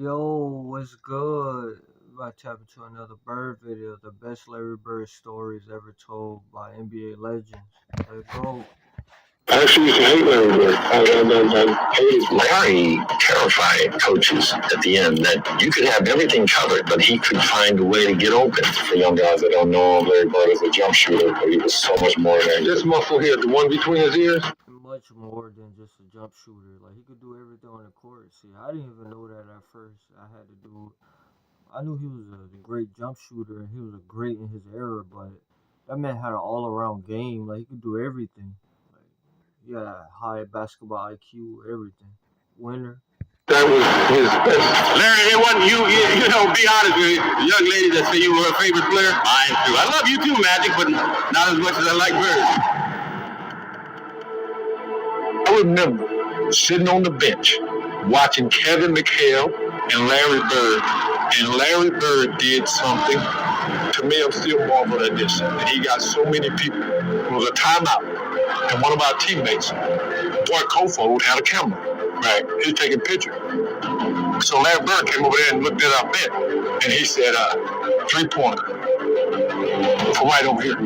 Yo, what's good? About to tap into another Bird video, the best Larry Bird stories ever told by NBA legends. Let's go. I actually used to hate Larry Bird. I hated Larry terrified coaches at the end that you could have everything covered, but he could find a way to get open. For young guys that don't know him, Larry Bird is a jump shooter, but he was so much more than this muscle here, the one between his ears. Much more than just a jump shooter. Like he could do everything on the court. See, I didn't even know that at first. I knew he was a great jump shooter and he was a great in his era, but that man had an all around game. Like he could do everything. Like he had a high basketball IQ, everything. Winner. That was his best. Larry, it wasn't you know, be honest with you. The young lady that say you were her favorite player, mine too. I love you too, Magic, but not as much as I like Bird. I remember sitting on the bench watching Kevin McHale and Larry Bird, and Larry Bird did something. To me, I'm still marveling at this. And he got so many people. It was a timeout, and one of our teammates, Boy Kofod, had a camera. Right, he's taking pictures. So Larry Bird came over there and looked at our bench, and he said, 3-pointer. For right over here.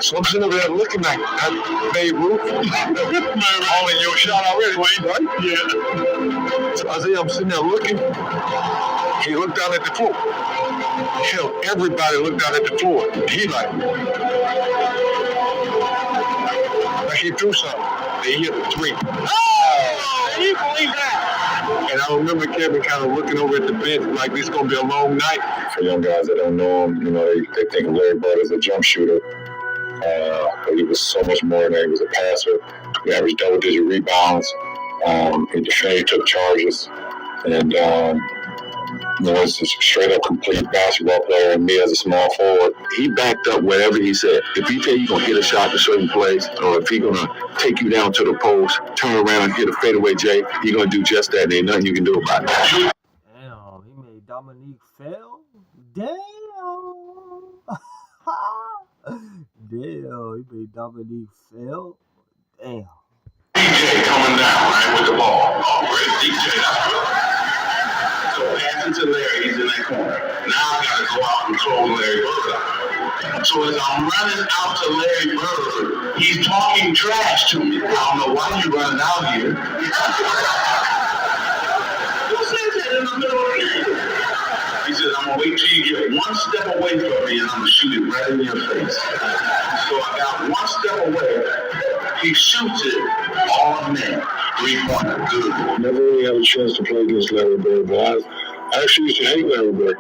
So I'm sitting over there looking like that Babe Ruth. Calling your shot already, Wayne, right? Yeah. So Isaiah, I'm sitting there looking. He looked down at the floor. Hell, everybody looked down at the floor. He like he threw something. They hit the 3. Oh, can you believe that? And I remember Kevin kind of looking over at the bench like this is going to be a long night. For young guys that don't know him, you know, they think of Larry Bird as a jump shooter. But he was so much more than that. He was a passer. He averaged double-digit rebounds. He defended, he took charges. And, you know, it's a straight-up complete basketball player. And me as a small forward, he backed up whatever he said. If he tell you he's going to hit a shot in a certain place, or if he's going to take you down to the post, turn around and hit a fadeaway J, he's going to do just that. And ain't nothing you can do about it. Damn, he made Dominique fail? Damn. Damn, he made Dominique fail? Damn. DJ coming down, right, with the ball. Oh, great DJ. So passing to Larry, he's in that corner. Now I gotta go out and throw Larry Bird out. So as I'm running out to Larry Bird, he's talking trash to me. I don't know why you running out here. Who says that in the middle of the game? He says, I'm gonna wait till you get one step away from me and I'm gonna shoot it right in your face. So I got one step away. He shoots it all net. 3-pointer, good. Never really had a chance to play against Larry Bird, but I actually used to hate Larry Bird.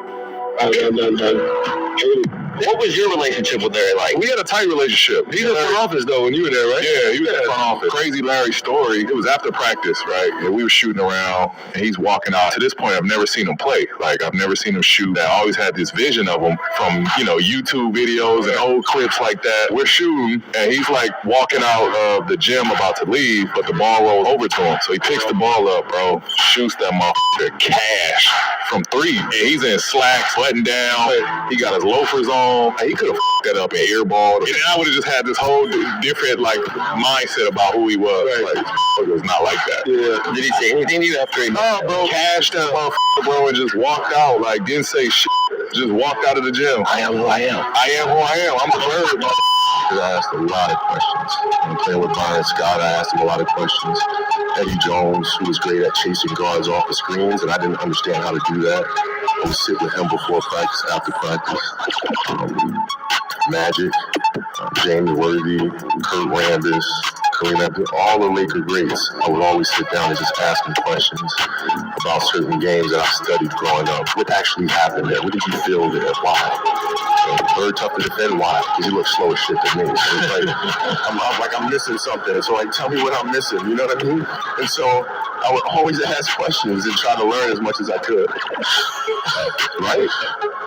I hated him. What was your relationship with Larry like? We had a tight relationship. He's in the front office, though, when you were there, right? Yeah, he was in the front office. Crazy Larry story. It was after practice, right? And we were shooting around, and he's walking out. To this point, I've never seen him play. Like, I've never seen him shoot. I always had this vision of him from, you know, YouTube videos and old clips like that. We're shooting, and he's, like, walking out of the gym about to leave, but the ball rolls over to him. So he picks the ball up, bro, shoots that motherfucker cash from 3. And he's in slacks, button down. He got his loafers on. He could have that up and airballed. And I would have just had this whole different like mindset about who he was. Right. Like, it was not like that. Yeah. Did he say anything to you after he bro, cashed that motherfucker, bro, and just walked out. Like, didn't say shit. Just walked out of the gym. I am who I am. I am who I am. I'm the Bird, motherfucker. I asked a lot of questions. I'm playing with Byron Scott. I asked him a lot of questions. Eddie Jones, who was great at chasing guards off the screens, and I didn't understand how to do that. I would sit with him before practice, after practice. Magic, James Worthy, Kurt Rambis, Kareem Abdul, all the Laker greats. I would always sit down and just ask them questions about certain games that I studied growing up. What actually happened there? What did you feel there? Why? Bird tough to defend. Why? Because he looks slow as shit to me. So it's like, I'm missing something. So like, tell me what I'm missing. You know what I mean? And so I would always ask questions and try to learn as much as I could. Right?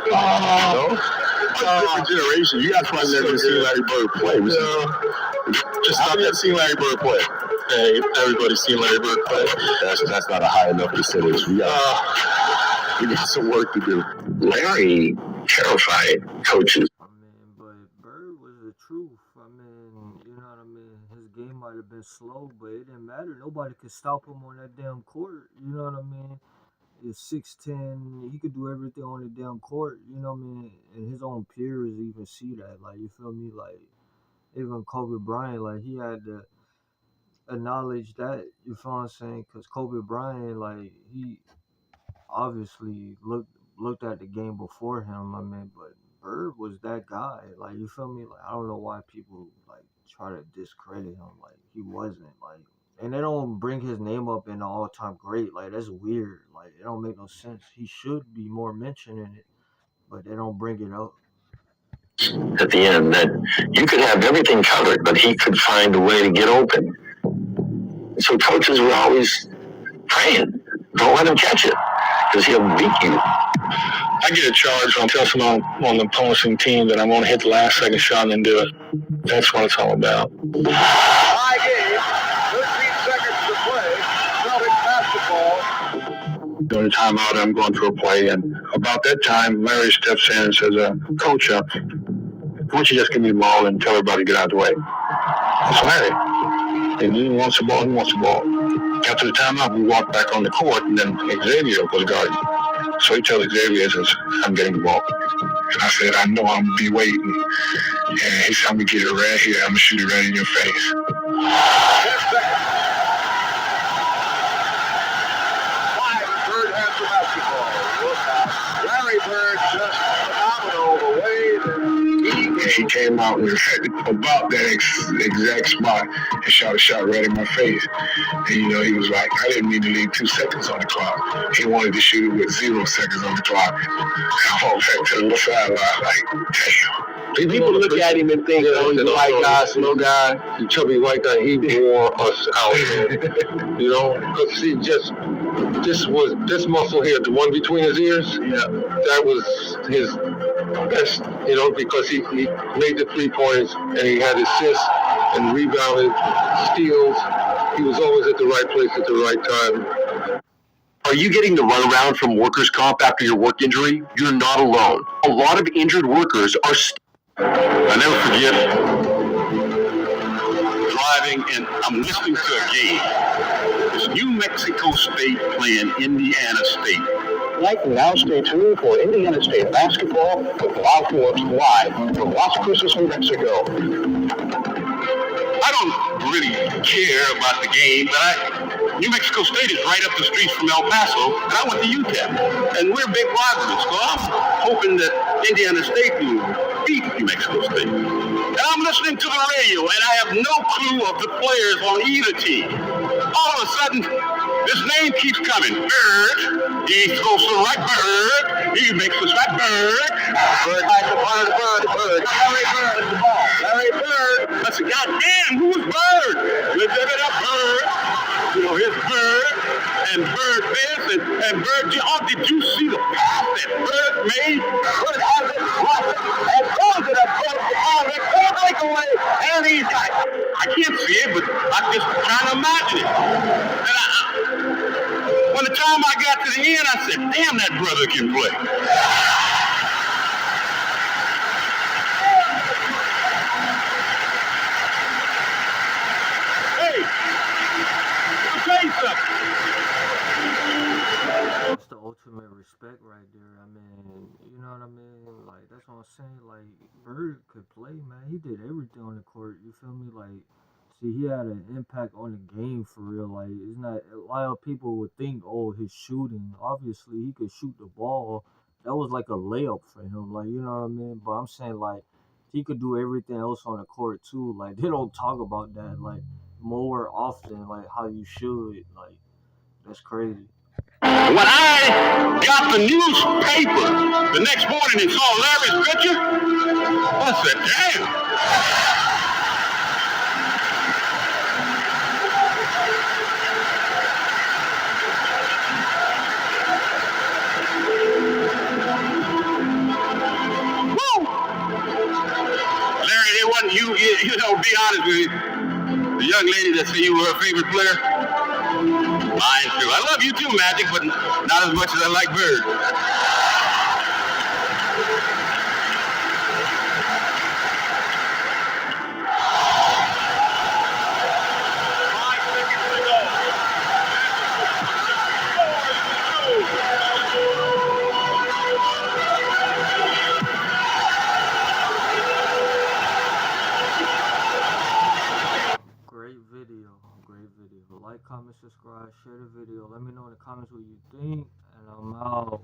You know? Different generation. You guys probably never seen Larry Bird play. Just not yet seen Larry Bird play. Hey, everybody's seen Larry Bird play. That's not a high enough percentage. We got some work to do. Larry terrified coaches. I mean, but Bird was the truth. I mean, you know what I mean? His game might have been slow, but it didn't matter. Nobody could stop him on that damn court. You know what I mean? He's 6'10". He could do everything on the damn court. You know what I mean? And his own peers even see that. Like, you feel me? Like, even Kobe Bryant, like, he had to acknowledge that. You feel what I'm saying? Because Kobe Bryant, like, he obviously looked at the game before him. I mean, but Bird was that guy. Like, you feel me? Like, I don't know why people like try to discredit him. Like, he wasn't. Like, and they don't bring his name up in the all-time great. Like, that's weird. Like, it don't make no sense. He should be more mentioned in it, but they don't bring it up. At the end, that you could have everything covered, but he could find a way to get open. So coaches were always praying, don't let him catch it, because he'll beat you. I get a charge when I'm telling someone on the opposing team that I'm going to hit the last second shot and then do it. That's what it's all about. High game, 13 seconds to play. Celtics basketball. During the timeout, I'm going through a play, and about that time, Larry steps in and says, "Coach, why don't you just give me the ball and tell everybody to get out of the way?" That's Larry. And he wants the ball, he wants the ball. After the timeout, we walk back on the court, and then Xavier was guarding. So he tells Xavier, he says, "I'm getting the ball." And I said, "I know I'm going to be waiting." And he said, "I'm going to get it right here. I'm going to shoot it right in your face." 10 seconds. 5, Bird has the basketball. Look out. Larry Bird just phenomenal the way that He came out and about that exact spot and shot a shot right in my face. And, you know, he was like, "I didn't mean to leave 2 seconds on the clock." He wanted to shoot it with 0 seconds on the clock. And I went back to the sideline like, damn. People look at him and think, oh, he's a white guy, slow guy, the chubby white guy. He wore us out, man. You know, because he just, this muscle here, the one between his ears, that was his best, you know, because he made the 3 points and he had assists and rebounded, steals. He was always at the right place at the right time. Are you getting the runaround from workers' comp after your work injury? You're not alone. A lot of injured workers are I never forget driving and I'm listening to a game. It's New Mexico State playing Indiana State. Tonight, now stay tuned for Indiana State basketball with Loud Phillips live from Las Cruces, New Mexico. I don't really care about the game, but New Mexico State is right up the street from El Paso, and I went to UTEP, and we're big rivals. So I'm hoping that Indiana State will beat New Mexico State. And I'm listening to the radio, and I have no clue of the players on either team. All of a sudden, this name keeps coming. Bird. He goes to the right. Bird. He makes the shot. Bird. Bird hides the ball. Bird. Larry Bird with the ball. Larry Bird. I said, God damn, who's Bird? Let's give it up, Bird. You know, here's Bird. And Bird this. And Bird, did you see the pass that Bird made? Bird has it, lost it, and throws it up. Breakaway, and he's got it. I can't see it, but I'm just trying to imagine it. And when the time I got to the end, I said, damn, that brother can play. Hey, I'll tell you something. That's the ultimate respect right there. I mean, you know what I mean? Like, that's what I'm saying. Like, Bird could play, man. He did everything on the court. You feel me? Like, see, he had an impact on the game for real. Like, it's not a lot of people would think, oh, his shooting. Obviously, he could shoot the ball. That was like a layup for him. Like, you know what I mean? But I'm saying, like, he could do everything else on the court too. Like, they don't talk about that like more often. Like, how you should. Like, that's crazy. When I got the newspaper the next morning and saw Larry's picture, I said, damn. Woo! Larry, it wasn't you know, be honest with you. The young lady that said you were her favorite player, mine too. I love you too, Magic, but not as much as I like Bird. like, comment, subscribe, share the video. Let me know in the comments what you think, and I'm out.